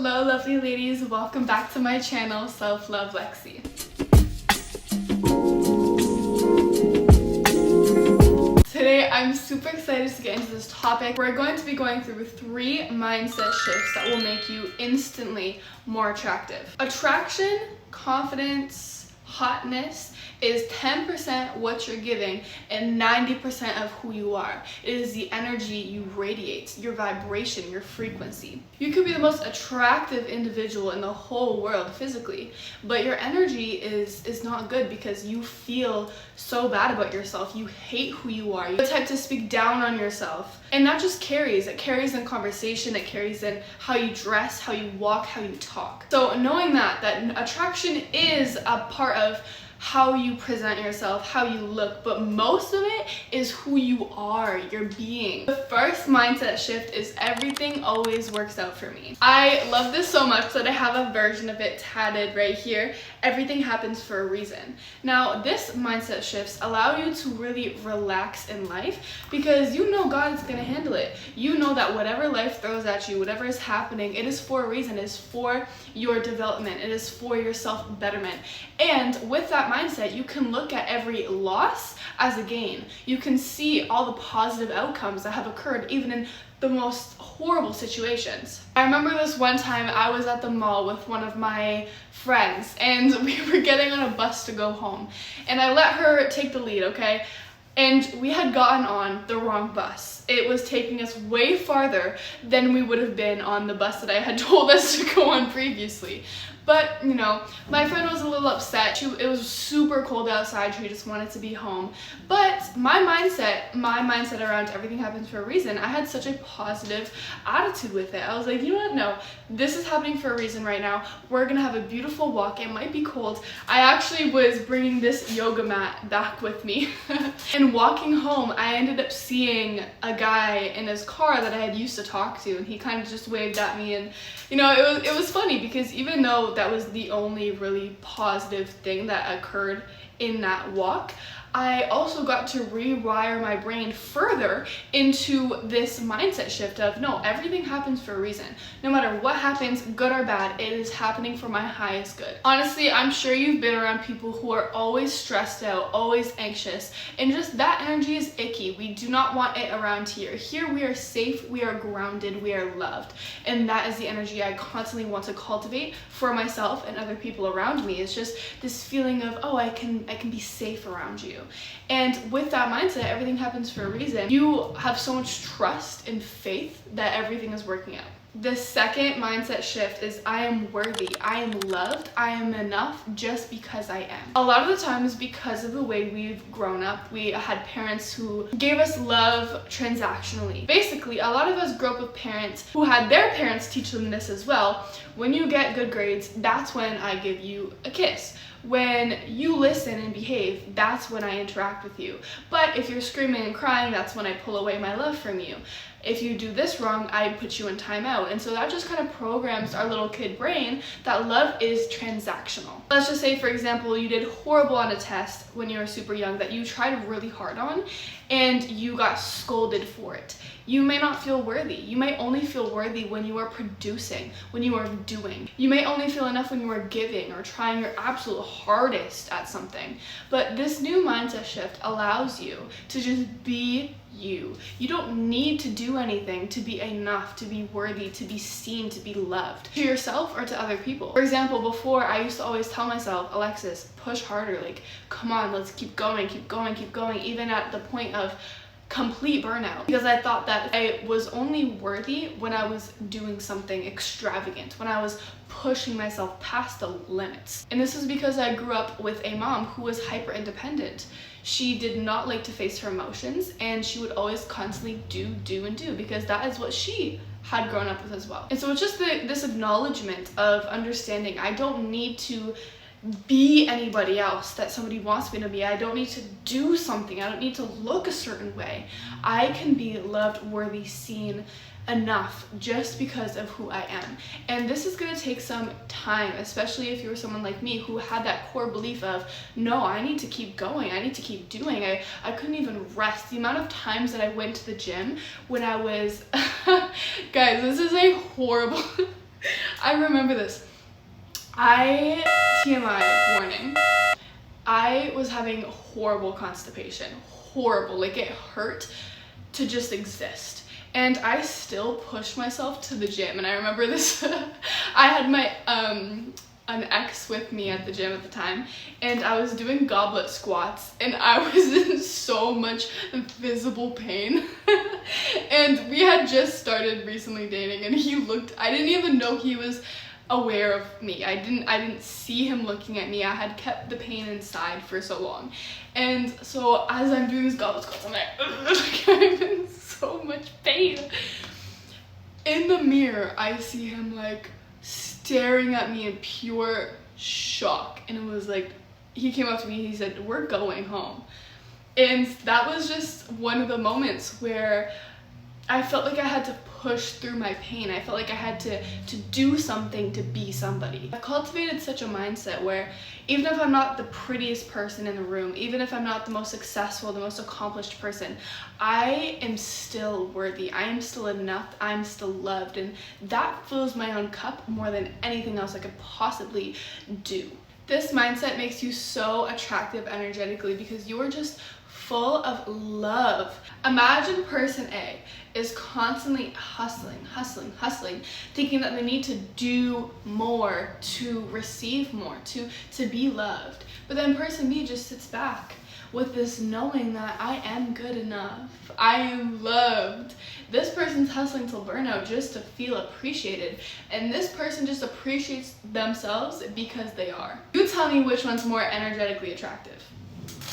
Hello lovely ladies, welcome back to my channel, Self Love Lexi. Today I'm super excited to get into this topic. We're going to be going through 3 mindset shifts that will make you instantly more attractive. Attraction, confidence, hotness is 10% what you're giving and 90% of who you are. It is the energy you radiate, your vibration, your frequency. You could be the most attractive individual in the whole world physically, but your energy is not good because you feel so bad about yourself. You hate who you are. You're the type to speak down on yourself. And that just carries. It carries in conversation, it carries in how you dress, how you walk, how you talk. So knowing that attraction is a part of how you present yourself, how you look, but most of it is who you are, your being. The first mindset shift is everything always works out for me. I love this so much that I have a version of it tatted right here. Everything happens for a reason. Now, this mindset shifts allow you to really relax in life because you know God is going to handle it. You know that whatever life throws at you, whatever is happening, it is for a reason. It is for your development. It is for your self-betterment. And with that mindset, you can look at every loss as a gain. You can see all the positive outcomes that have occurred even in the most horrible situations. I remember this one time I was at the mall with one of my friends and we were getting on a bus to go home and I let her take the lead, okay? And we had gotten on the wrong bus. It was taking us way farther than we would have been on the bus that I had told us to go on previously. But, you know, my friend was a little upset. It was super cold outside. She just wanted to be home. But my mindset around everything happens for a reason, I had such a positive attitude with it. I was like, you know what? No, this is happening for a reason right now. We're going to have a beautiful walk. It might be cold. I actually was bringing this yoga mat back with me. And walking home, I ended up seeing a guy in his car that I had used to talk to. And he kind of just waved at me. And, you know, it was funny because even though that was the only really positive thing that occurred in that walk, I also got to rewire my brain further into this mindset shift of no, everything happens for a reason. No matter what happens, good or bad, it is happening for my highest good. Honestly, I'm sure you've been around people who are always stressed out, always anxious, and just that energy is icky. We do not want it around here. Here we are safe, we are grounded, we are loved. And that is the energy I constantly want to cultivate for myself and other people around me. It's just this feeling of, oh, I can be safe around you. And with that mindset, everything happens for a reason. You have so much trust and faith that everything is working out. The second mindset shift is I am worthy, I am loved, I am enough just because I am. A lot of the times because of the way we've grown up, we had parents who gave us love transactionally. Basically, a lot of us grew up with parents who had their parents teach them this as well. When you get good grades, that's when I give you a kiss. When you listen and behave, that's when I interact with you. But if you're screaming and crying, that's when I pull away my love from you. If you do this wrong, I put you in timeout. And so that just kind of programs our little kid brain that love is transactional. Let's just say, for example, you did horrible on a test when you were super young that you tried really hard on and you got scolded for it. You may not feel worthy. You may only feel worthy when you are producing, when you are doing. You may only feel enough when you are giving or trying your absolute hardest at something. But this new mindset shift allows you to just be you. You don't need to do anything to be enough, to be worthy, to be seen, to be loved, to yourself or to other people. For example, before I used to always tell myself, Alexis, push harder, like, come on, let's keep going, keep going, keep going, even at the point of complete burnout, because I thought that I was only worthy when I was doing something extravagant, when I was pushing myself past the limits. And this is because I grew up with a mom who was hyper independent. She did not like to face her emotions and she would always constantly do because that is what she had grown up with as well. And so it's just this acknowledgement of understanding I don't need to be anybody else that somebody wants me to be. I don't need to do something. I don't need to look a certain way. I can be loved, worthy, seen, enough just because of who I am. And this is going to take some time, especially if you're someone like me who had that core belief of, no, I need to keep going, I need to keep doing. I couldn't even rest. The amount of times that I went to the gym when I was guys, this is a horrible I I remember this. TMI warning. I was having horrible constipation. Horrible. Like, it hurt to just exist. And I still pushed myself to the gym. And I remember this. I had my an ex with me at the gym at the time, and I was doing goblet squats, and I was in so much visible pain. And we had just started recently dating, and I didn't even know he was aware of me. I didn't see him looking at me. I had kept the pain inside for so long. And so as I'm doing these goblet squats, I'm like, I'm in so much pain. In the mirror, I see him like staring at me in pure shock. And it was like, he came up to me, he said, "We're going home." And that was just one of the moments where I felt like I had to push through my pain. I felt like I had to do something to be somebody. I've cultivated such a mindset where even if I'm not the prettiest person in the room, even if I'm not the most successful, the most accomplished person, I am still worthy. I am still enough. I'm still loved. And that fills my own cup more than anything else I could possibly do. This mindset makes you so attractive energetically because you are just full of love. Imagine person A is constantly hustling, thinking that they need to do more to receive more, to be loved. But then person B just sits back with this knowing that I am good enough, I am loved. This person's hustling till burnout just to feel appreciated, and this person just appreciates themselves because they are. You tell me which one's more energetically attractive.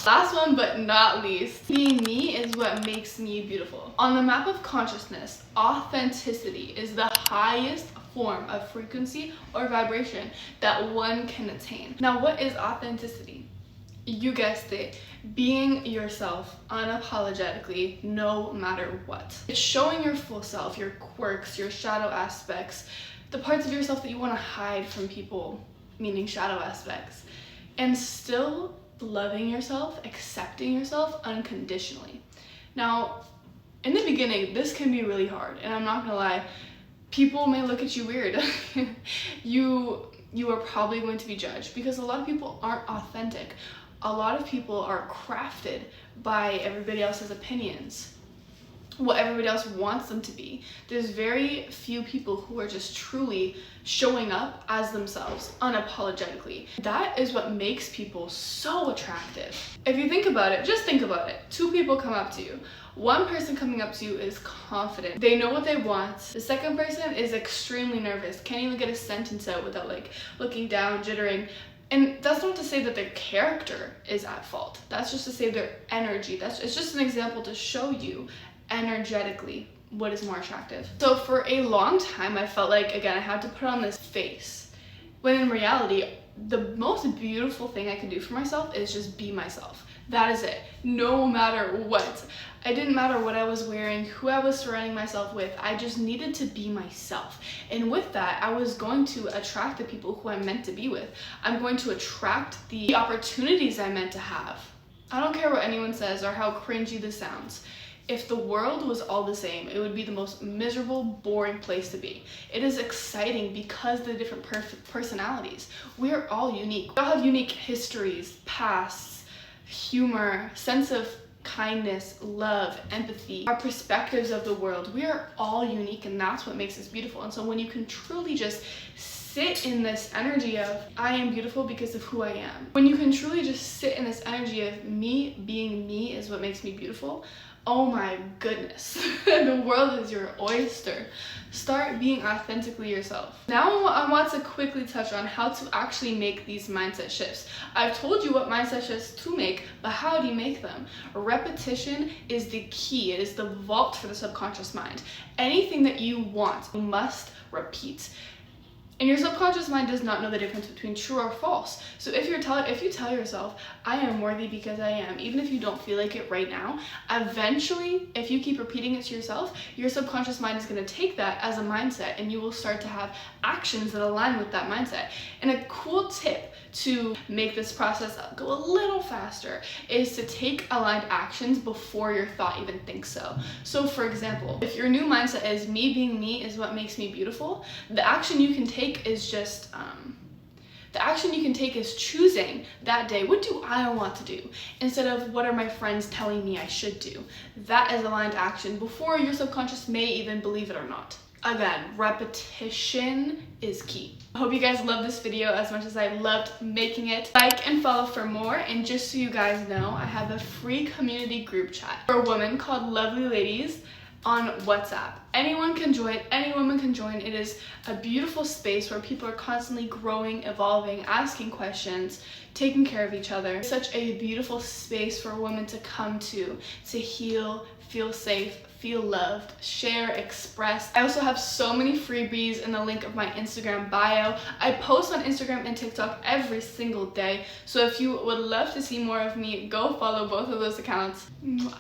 Last one but not least, being me is what makes me beautiful. On the map of consciousness, authenticity is the highest form of frequency or vibration that one can attain. Now, what is authenticity? You guessed it, being yourself unapologetically no matter what. It's showing your full self, your quirks, your shadow aspects, the parts of yourself that you want to hide from people, meaning shadow aspects, and still loving yourself, accepting yourself unconditionally. Now, in the beginning, this can be really hard, and I'm not gonna lie, people may look at you weird. You are probably going to be judged because a lot of people aren't authentic. A lot of people are crafted by everybody else's opinions, what everybody else wants them to be. There's very few people who are just truly showing up as themselves unapologetically. That is what makes people so attractive. If you think about it, just think about it. Two people come up to you. One person coming up to you is confident. They know what they want. The second person is extremely nervous. Can't even get a sentence out without like looking down, jittering. And that's not to say that their character is at fault. That's just to say their energy. It's just an example to show you energetically what is more attractive. So for a long time, I felt like, again, I had to put on this face, when in reality, the most beautiful thing I could do for myself is just be myself. That is it, no matter what. It didn't matter what I was wearing, who I was surrounding myself with, I just needed to be myself. And with that, I was going to attract the people who I'm meant to be with. I'm going to attract the opportunities I'm meant to have. I don't care what anyone says or how cringy this sounds. If the world was all the same, it would be the most miserable, boring place to be. It is exciting because of the different personalities. We are all unique. We all have unique histories, pasts, humor, sense of kindness, love, empathy, our perspectives of the world. We are all unique, and that's what makes us beautiful. And so when you can truly just sit in this energy of I am beautiful because of who I am, when you can truly just sit in this energy of me being me is what makes me beautiful, oh my goodness, the world is your oyster. Start being authentically yourself. Now I want to quickly touch on how to actually make these mindset shifts. I've told you what mindset shifts to make, but how do you make them? Repetition is the key. It is the vault for the subconscious mind. Anything that you want, you must repeat. And your subconscious mind does not know the difference between true or false. So if you tell yourself, I am worthy because I am, even if you don't feel like it right now, eventually, if you keep repeating it to yourself, your subconscious mind is going to take that as a mindset, and you will start to have actions that align with that mindset. And a cool tip to make this process go a little faster is to take aligned actions before your thought even thinks so. So for example, if your new mindset is me being me is what makes me beautiful, the action you can take take is just the action you can take is choosing that day, what do I want to do, instead of what are my friends telling me I should do. That is aligned action before your subconscious may even believe it or not. Again, repetition is key. I hope you guys love this video as much as I loved making it. Like and follow for more, and just so you guys know, I have a free community group chat for women called Lovely Ladies on WhatsApp. Anyone can join, any woman can join. It is a beautiful space where people are constantly growing, evolving, asking questions, taking care of each other. It's such a beautiful space for women to come to heal, feel safe, feel loved, share, express. I also have so many freebies in the link of my Instagram bio. I post on Instagram and TikTok every single day, so if you would love to see more of me, go follow both of those accounts. Mwah.